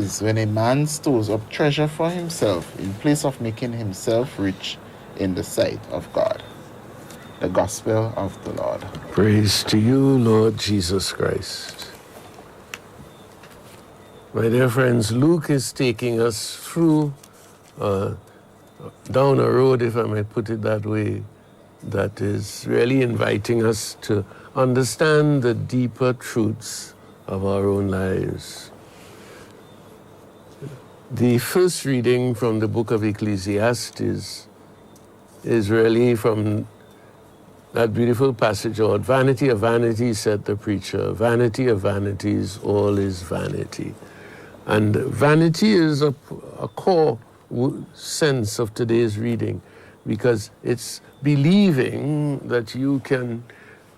is when a man stores up treasure for himself in place of making himself rich in the sight of God. The Gospel of the Lord. Praise to you, Lord Jesus Christ. My dear friends, Luke is taking us through, down a road, if I may put it that way, that is really inviting us to understand the deeper truths of our own lives. The first reading from the book of Ecclesiastes is really from that beautiful passage, "Lord, vanity of vanities, said the preacher, vanity of vanities, all is vanity." And vanity is a core sense of today's reading, because it's believing that you can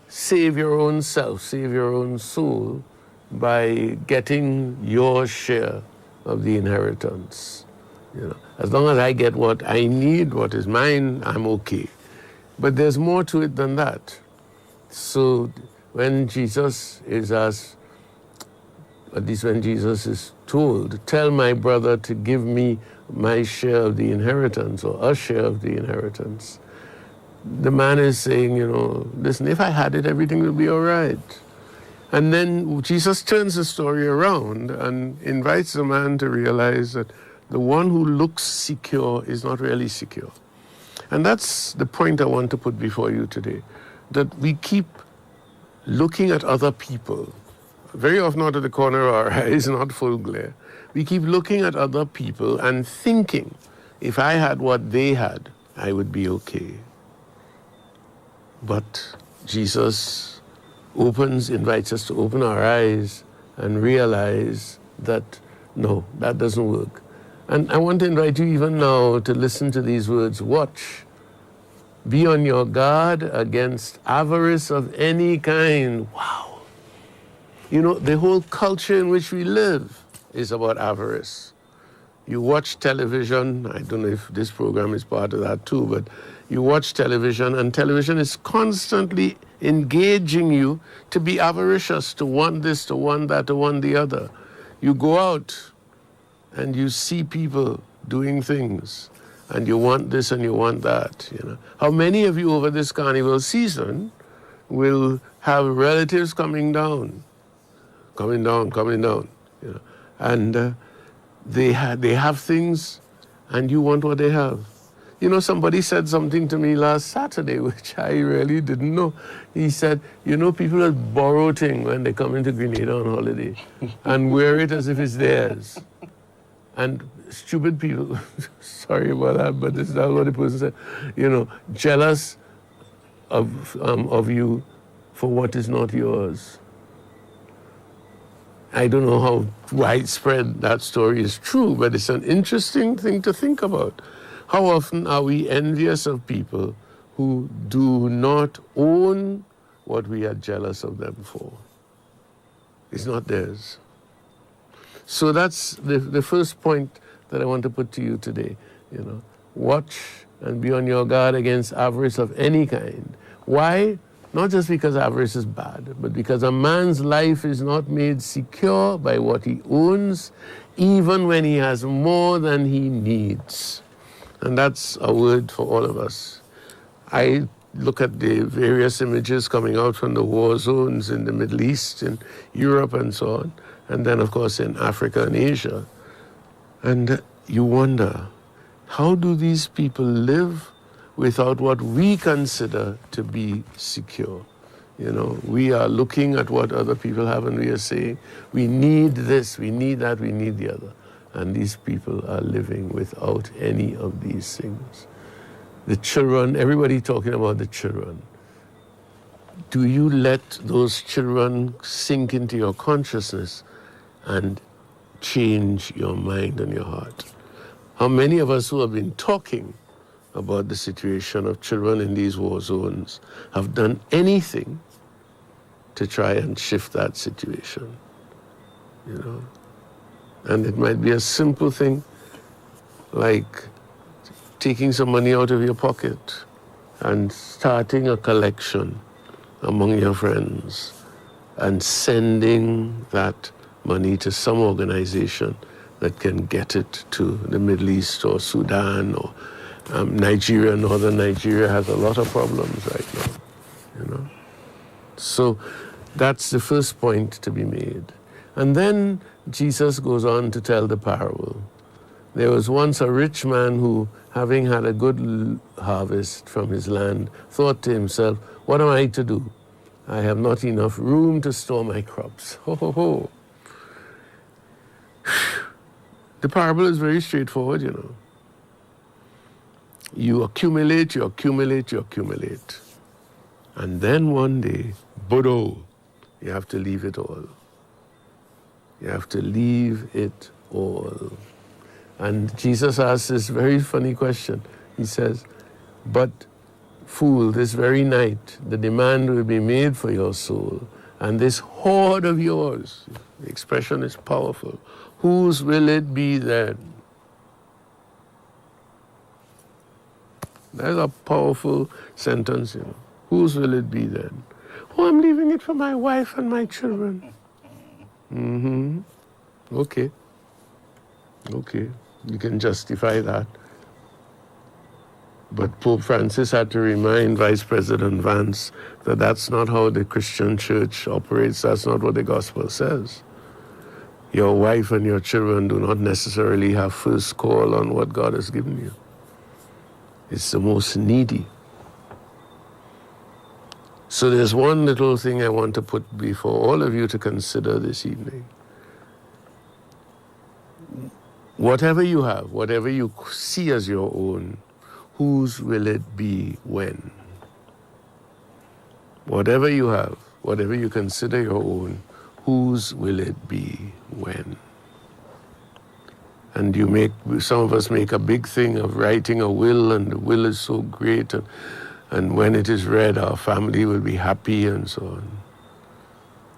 save your own self, save your own soul by getting your share of the inheritance. As long as I get what I need, what is mine, I'm okay. But there's more to it than that. So when Jesus is asked, at least when Jesus is told, tell my brother to give me my share of the inheritance, or a share of the inheritance, the man is saying, listen, if I had it, everything will be all right. And then Jesus turns the story around and invites the man to realize that the one who looks secure is not really secure. And that's the point I want to put before you today, that we keep looking at other people, very often out of the corner of our eyes, not full glare. We keep looking at other people and thinking, if I had what they had, I would be okay. But Jesus invites us to open our eyes and realize that, no, that doesn't work. And I want to invite you even now to listen to these words. Watch. Be on your guard against avarice of any kind. Wow. The whole culture in which we live is about avarice. You watch television. I don't know if this program is part of that too, but you watch television, and television is constantly engaging you to be avaricious, to want this, to want that, to want the other. You go out and you see people doing things, and you want this and you want that. How many of you over this carnival season will have relatives coming down, and they have things, and you want what they have. Somebody said something to me last Saturday, which I really didn't know. He said, people will borrow things when they come into Grenada on holiday and wear it as if it's theirs. And stupid people, sorry about that, but this is not what the person said, jealous of you for what is not yours. I don't know how widespread that story is true, but it's an interesting thing to think about. How often are we envious of people who do not own what we are jealous of them for? It's not theirs. So that's the first point that I want to put to you today. Watch and be on your guard against avarice of any kind. Why? Not just because avarice is bad, but because a man's life is not made secure by what he owns, even when he has more than he needs. And that's a word for all of us. I look at the various images coming out from the war zones in the Middle East, in Europe and so on, and then of course in Africa and Asia. And you wonder, how do these people live without what we consider to be secure? We are looking at what other people have and we are saying, we need this, we need that, we need the other. And these people are living without any of these things. The children, everybody talking about the children. Do you let those children sink into your consciousness and change your mind and your heart? How many of us who have been talking about the situation of children in these war zones have done anything to try and shift that situation? And it might be a simple thing like taking some money out of your pocket and starting a collection among your friends and sending that money to some organization that can get it to the Middle East or Sudan or Nigeria. Northern Nigeria has a lot of problems right now, you know. So that's the first point to be made. And then Jesus goes on to tell the parable. There was once a rich man who, having had a good harvest from his land, thought to himself, what am I to do? I have not enough room to store my crops. Ho, ho, ho. The parable is very straightforward, you know. You accumulate, you accumulate, you accumulate. And then one day, bodo, you have to leave it all. You have to leave it all. And Jesus asks this very funny question. He says, but fool, this very night, the demand will be made for your soul. And this hoard of yours, the expression is powerful, whose will it be then? That's a powerful sentence, you know. Whose will it be then? Oh, I'm leaving it for my wife and my children. Okay. Okay. You can justify that. But Pope Francis had to remind Vice President Vance that that's not how the Christian church operates. That's not what the gospel says. Your wife and your children do not necessarily have first call on what God has given you. It's the most needy. So there's one little thing I want to put before all of you to consider this evening. Whatever you have, whatever you see as your own, whose will it be when? Whatever you have, whatever you consider your own, whose will it be when? And some of us make a big thing of writing a will, and the will is so great, and when it is read, our family will be happy and so on.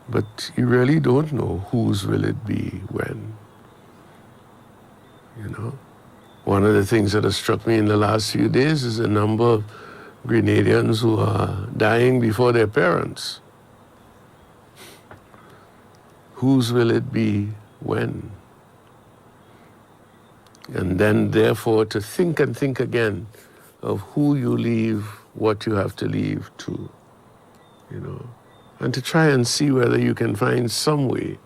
But you really don't know whose will it be when. You know? One of the things that has struck me in the last few days is the number of Grenadians who are dying before their parents. Whose will it be when? And then, therefore, to think and think again of who you leave, what you have to leave to, you know, and to try and see whether you can find some way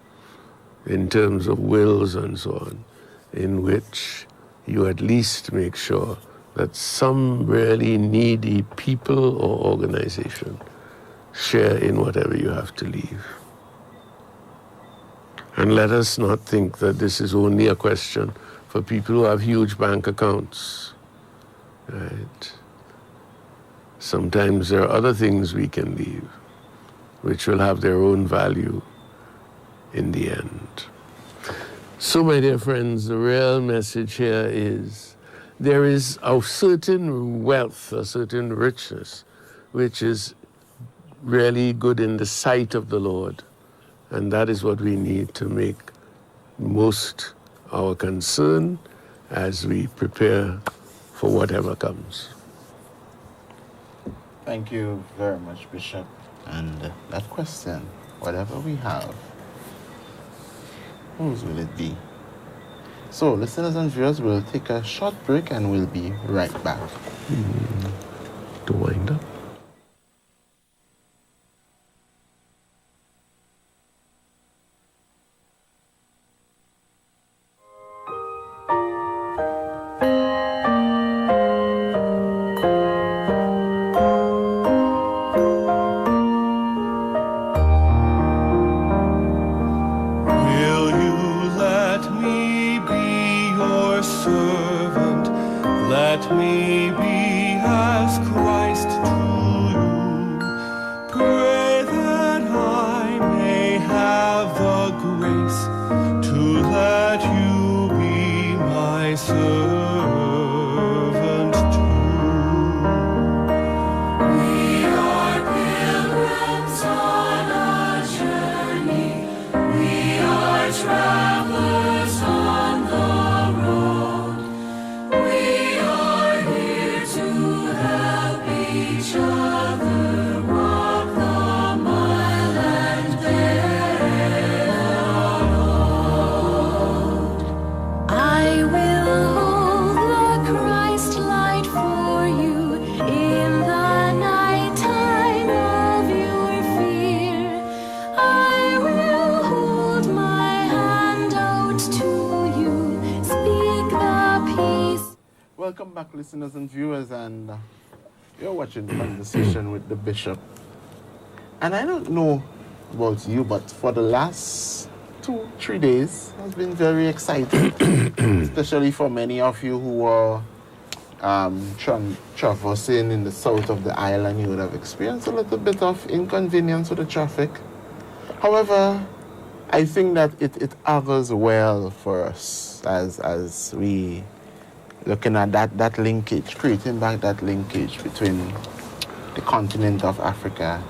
in terms of wills and so on, in which you at least make sure that some really needy people or organization share in whatever you have to leave. And let us not think that this is only a question for people who have huge bank accounts, right? Sometimes there are other things we can leave, which will have their own value in the end. So, my dear friends, the real message here is there is a certain wealth, a certain richness, which is really good in the sight of the Lord. And that is what we need to make most our concern as we prepare for whatever comes. Thank you very much, Bishop. And that question, whatever we have, whose will it be? So, listeners and viewers, we'll take a short break and we'll be right back. To wind up. To Welcome back, listeners and viewers, and you're watching Conversation with the Bishop. And I don't know about you, but for the last 2-3 days has been very exciting, especially for many of you who are traversing in the south of the island. You would have experienced a little bit of inconvenience with the traffic. However, I think that it augurs well for us as we looking at that linkage, creating back that linkage between the continent of Africa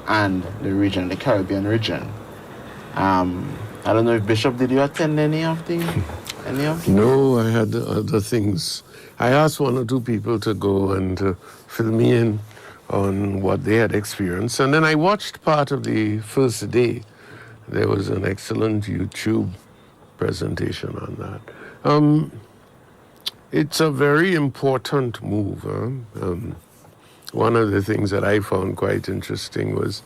and the region, the Caribbean region. I don't know if Bishop, did you attend any of the? No, I had other things. I asked 1 or 2 people to go and fill me in on what they had experienced. And then I watched part of the first day. There was an excellent YouTube presentation on that. It's a very important move. One of the things that I found quite interesting was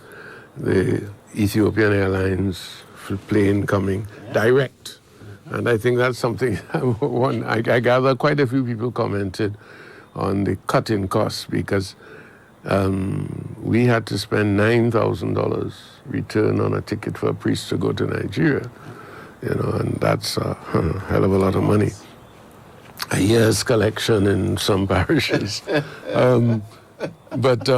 the Ethiopian Airlines plane coming direct. And I think that's something, I gather quite a few people commented on the cut in costs because we had to spend $9,000 return on a ticket for a priest to go to Nigeria, and that's a hell of a lot of money. A year's collection in some parishes. But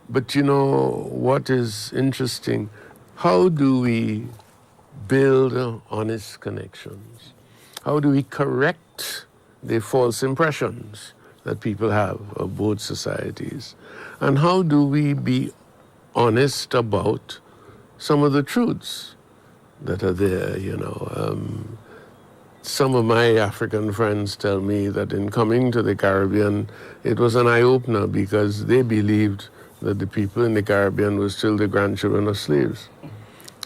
what is interesting, how do we build honest connections? How do we correct the false impressions that people have of both societies? And how do we be honest about some of the truths that are there, Some of my African friends tell me that in coming to the Caribbean, it was an eye-opener because they believed that the people in the Caribbean were still the grandchildren of slaves.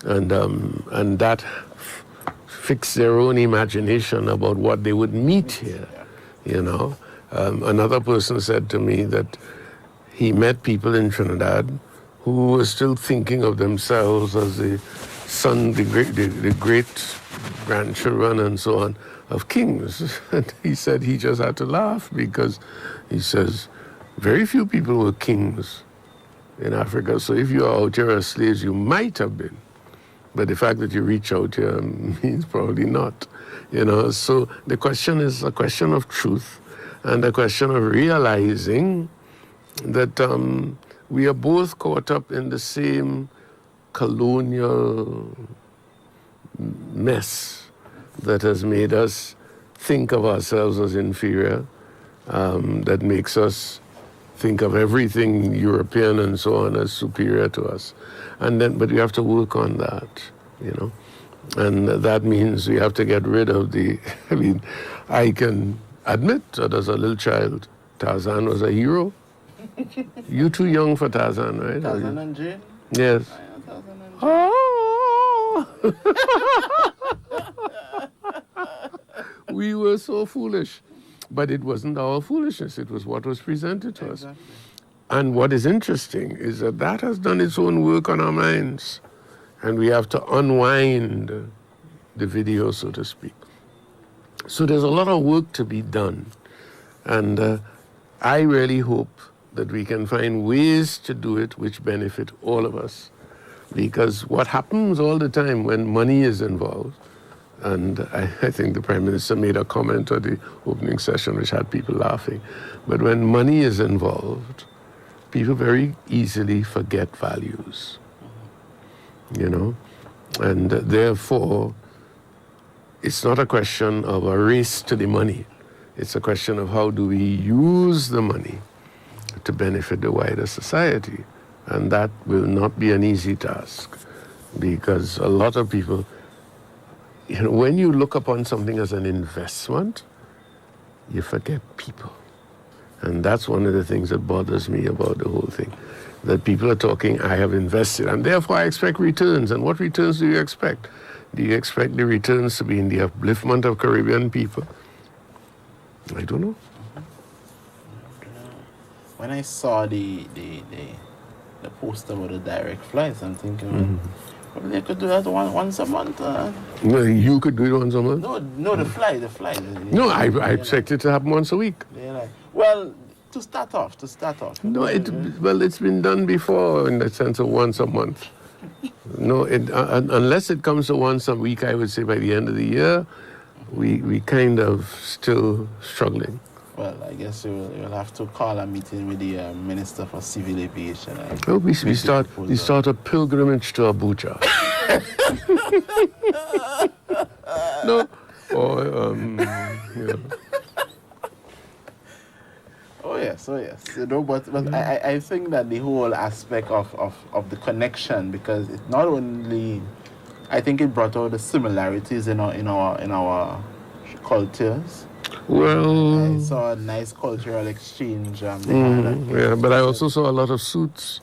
And that fixed their own imagination about what they would meet here, Another person said to me that he met people in Trinidad who were still thinking of themselves as the son, the great grandchildren and so on of kings. And he said he just had to laugh because he says very few people were kings in Africa. So if you are out here as slaves, you might have been. But the fact that you reach out here means probably not. So the question is a question of truth and a question of realizing that we are both caught up in the same colonial mess that has made us think of ourselves as inferior, that makes us think of everything European and so on as superior to us. But we have to work on that, And that means we have to get rid of I can admit that as a little child, Tarzan was a hero. You too young for Tarzan, right? Tarzan and Jane? Yes. Tarzan and Jane. Oh! We were so foolish. But it wasn't our foolishness. It was what was presented to us. And what is interesting is that has done its own work on our minds. And we have to unwind the video, so to speak. So there's a lot of work to be done. And I really hope that we can find ways to do it which benefit all of us. Because what happens all the time when money is involved, and I think the Prime Minister made a comment at the opening session which had people laughing, but when money is involved, people very easily forget values, and therefore it's not a question of a race to the money. It's a question of how do we use the money to benefit the wider society. And that will not be an easy task because a lot of people, when you look upon something as an investment, you forget people. And that's one of the things that bothers me about the whole thing, that people are talking, I have invested, and therefore I expect returns. And what returns do you expect? Do you expect the returns to be in the upliftment of Caribbean people? I don't know. When I saw the post about the direct flights, I'm thinking, Well, they could do that once a month. No, you could do it once a month? No, the fly. No, I expect it to happen once a week. Well, to start off. No, it's been done before in the sense of once a month. No, unless it comes to once a week, I would say by the end of the year, we kind of still struggling. Well, I guess you'll have to call a meeting with the Minister for Civil Aviation. Well, we start a pilgrimage to Abuja. No, or you know. Oh yes. But I think that the whole aspect of the connection, because it not only, I think it brought out the similarities in our cultures. Well, I saw a nice cultural exchange. But I also saw a lot of suits,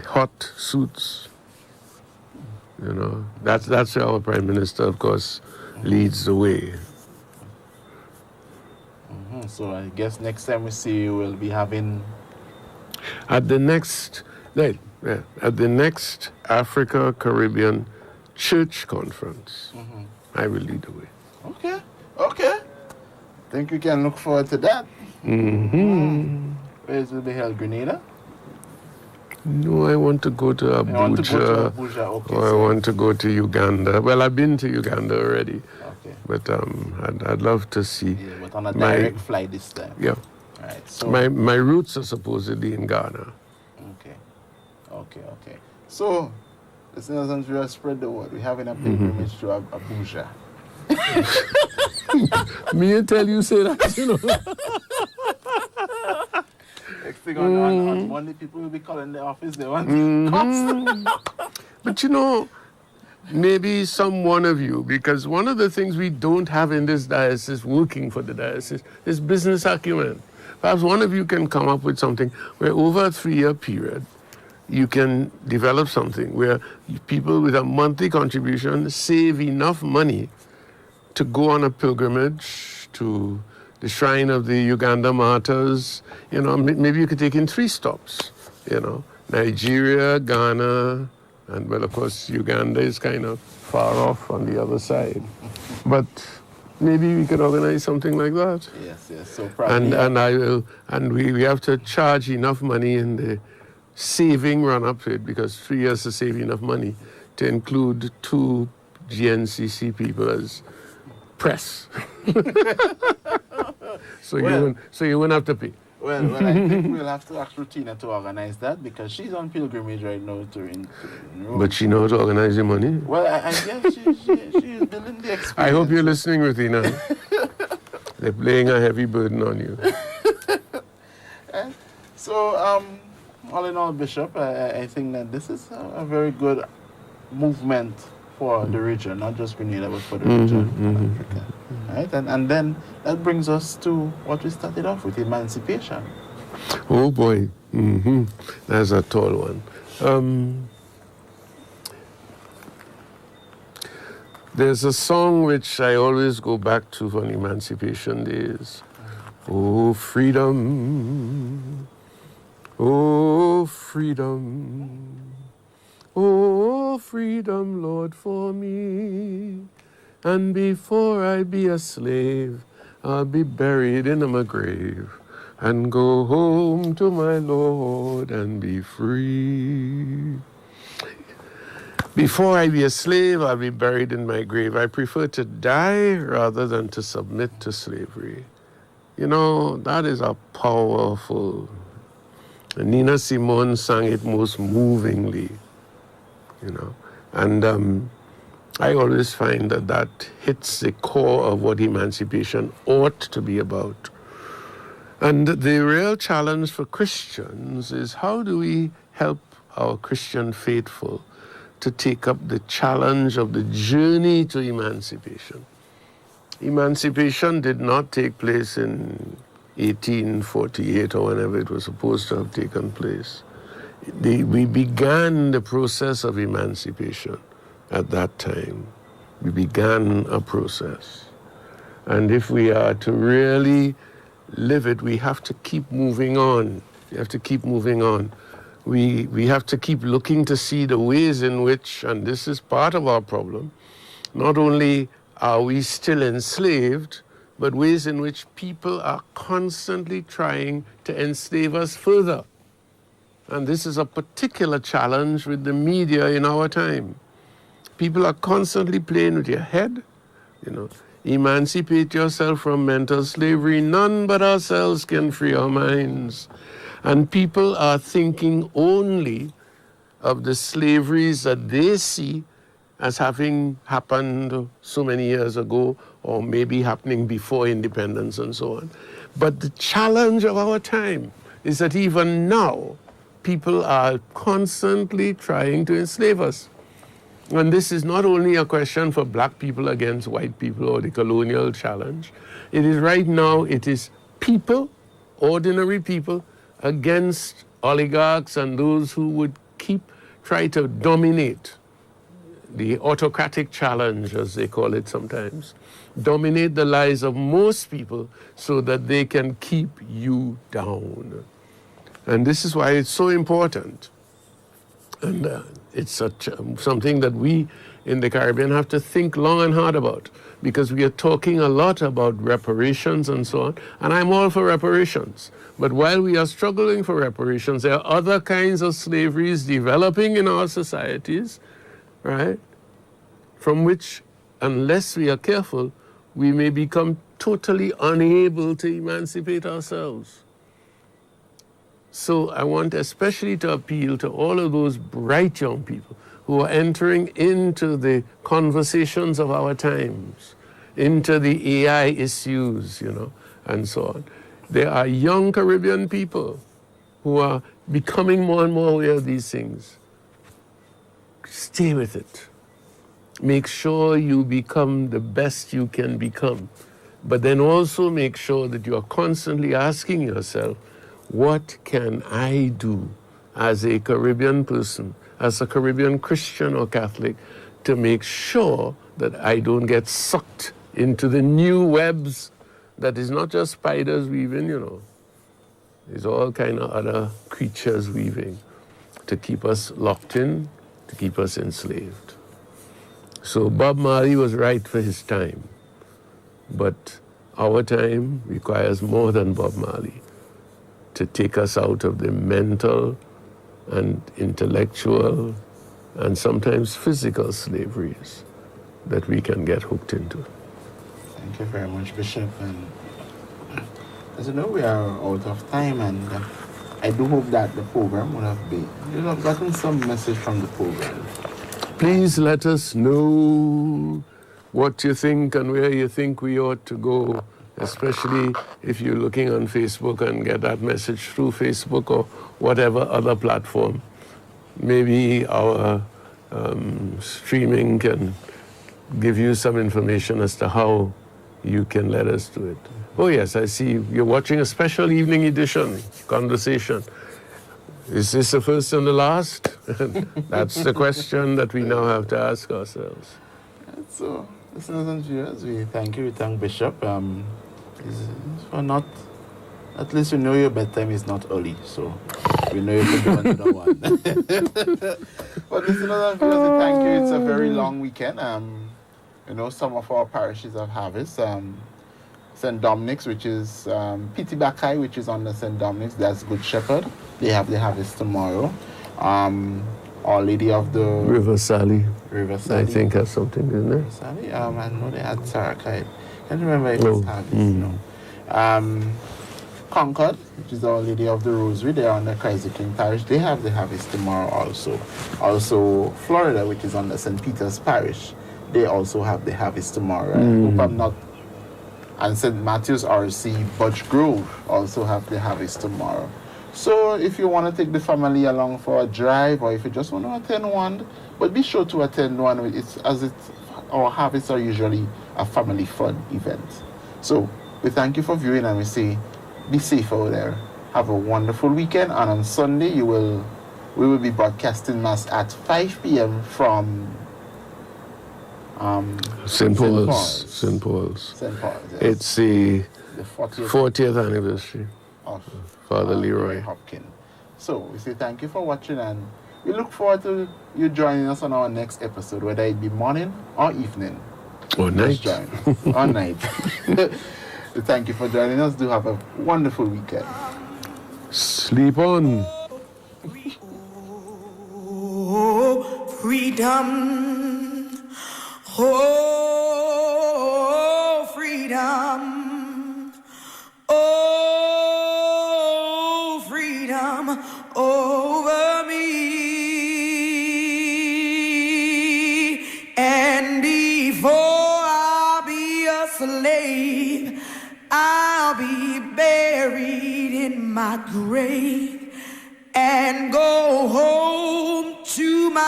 hot suits. You know, that's where our Prime Minister, of course, leads the way. So I guess next time we see you, we'll be having at the next Africa Caribbean Church Conference. I will lead the way. Okay. Think we can look forward to that. Where is it be held? Grenada? No, I want to go to Abuja. Okay, or I want to go to Uganda. Well, I've been to Uganda already. Okay. But I'd love to see. Yeah, but on a direct flight this time. Yeah. All right. So my roots are supposedly in Ghana. Okay. So, listeners, and viewers, spread the word. We're having a pilgrimage to Abuja. Me and tell you say that, you know. Next thing on Monday, people will be calling the office. They want cops. But you know, maybe some one of you, because one of the things we don't have in this diocese, working for the diocese, is business acumen. Perhaps one of you can come up with something where over a 3-year period, you can develop something where people with a monthly contribution save enough money to go on a pilgrimage to the shrine of the Uganda martyrs. You know, maybe you could take in 3 stops, you know, Nigeria, Ghana, and well, of course, Uganda is kind of far off on the other side. But maybe we could organize something like that. Yes. So probably. And we have to charge enough money in the saving run up to it, because 3 years to save enough money to include 2 GNCC people as press. So you won't have to pay. Well, I think we'll have to ask Rutina to organize that, because she's on pilgrimage right now to Rome. But she knows how to organize the money. Well, I guess she's building the experience. I hope you're listening, Rutina. They're playing a heavy burden on you. So, all in all, Bishop, I think that this is a very good movement for the region, not just Grenada, but for the region of Africa. Right? And then that brings us to what we started off with, emancipation. Oh boy, that's a tall one. There's a song which I always go back to on emancipation days. Oh, freedom. Oh, freedom. Oh, freedom, Lord, for me. And before I be a slave, I'll be buried in my grave and go home to my Lord and be free. Before I be a slave, I'll be buried in my grave. I prefer to die rather than to submit to slavery. You know, that is a powerful. Nina Simone sang it most movingly, you know. And I always find that hits the core of what emancipation ought to be about. And the real challenge for Christians is, how do we help our Christian faithful to take up the challenge of the journey to emancipation? Emancipation did not take place in 1848 or whenever it was supposed to have taken place. We began the process of emancipation at that time. We began a process. And if we are to really live it, we have to keep moving on. We have to keep moving on. We have to keep looking to see the ways in which, and this is part of our problem, not only are we still enslaved, but ways in which people are constantly trying to enslave us further. And this is a particular challenge with the media in our time. People are constantly playing with your head, emancipate yourself from mental slavery. None but ourselves can free our minds. And people are thinking only of the slaveries that they see as having happened so many years ago, or maybe happening before independence and so on. But the challenge of our time is that even now, people are constantly trying to enslave us. And this is not only a question for black people against white people or the colonial challenge. It is right now, it is people, ordinary people, against oligarchs and those who would try to dominate the autocratic challenge, as they call it sometimes, dominate the lives of most people so that they can keep you down. And this is why it's so important. And it's something that we in the Caribbean have to think long and hard about, because we are talking a lot about reparations and so on, and I'm all for reparations. But while we are struggling for reparations, there are other kinds of slaveries developing in our societies, right, from which, unless we are careful, we may become totally unable to emancipate ourselves. So I want especially to appeal to all of those bright young people who are entering into the conversations of our times, into the AI issues, and so on. There are young Caribbean people who are becoming more and more aware of these things. Stay with it. Make sure you become the best you can become. But then also make sure that you are constantly asking yourself, what can I do as a Caribbean person, as a Caribbean Christian or Catholic, to make sure that I don't get sucked into the new webs that is not just spiders weaving, There's all kind of other creatures weaving to keep us locked in, to keep us enslaved. So Bob Marley was right for his time, but our time requires more than Bob Marley to take us out of the mental and intellectual and sometimes physical slaveries that we can get hooked into. Thank you very much, Bishop. And as you know, we are out of time, and I do hope that the program would have gotten some message from the program. Please let us know what you think and where you think we ought to go, especially if you're looking on Facebook and get that message through Facebook or whatever other platform. Maybe our streaming can give you some information as to how you can let us do it. Oh yes, I see you're watching a special evening edition conversation. Is this the first and the last? That's the question that we now have to ask ourselves. So, listeners and viewers, we thank Bishop. For not, at least we know your bedtime is not early, so we know you can do another one. But listeners and viewers, we thank you. It's a very long weekend. Some of our parishes have harvest. St. Dominic's, which is Piti Bakai, which is on the St. Dominic's, that's Good Shepherd. They have the harvest tomorrow. Our Lady of the River Sally. I think has something, isn't it? River Sally? I know they had Sarakite. Can't remember if it's harvest. Concord, which is Our Lady of the Rosary, they're on the Christ the King Parish. They have the harvest tomorrow also. Also, Florida, which is on the St. Peter's Parish, they also have the harvest tomorrow. I hope I'm not. And St. Matthew's RC, Budge Grove, also have the harvest tomorrow. So if you want to take the family along for a drive, or if you just want to attend one, but be sure to attend one. Our harvests are usually a family fun event. So we thank you for viewing, and we say, be safe out there. Have a wonderful weekend, and on Sunday we will be broadcasting Mass at 5 p.m. from St. Paul's. Yes. It's the 40th anniversary of Father Leroy Hopkins. So we say thank you for watching, and we look forward to you joining us on our next episode, whether it be morning or evening. Or night. Just join. Or night. Thank you for joining us. Do have a wonderful weekend. Sleep on. Oh, freedom. Oh, freedom. Oh, freedom over me. And before I'll be a slave, I'll be buried in my grave and go home to my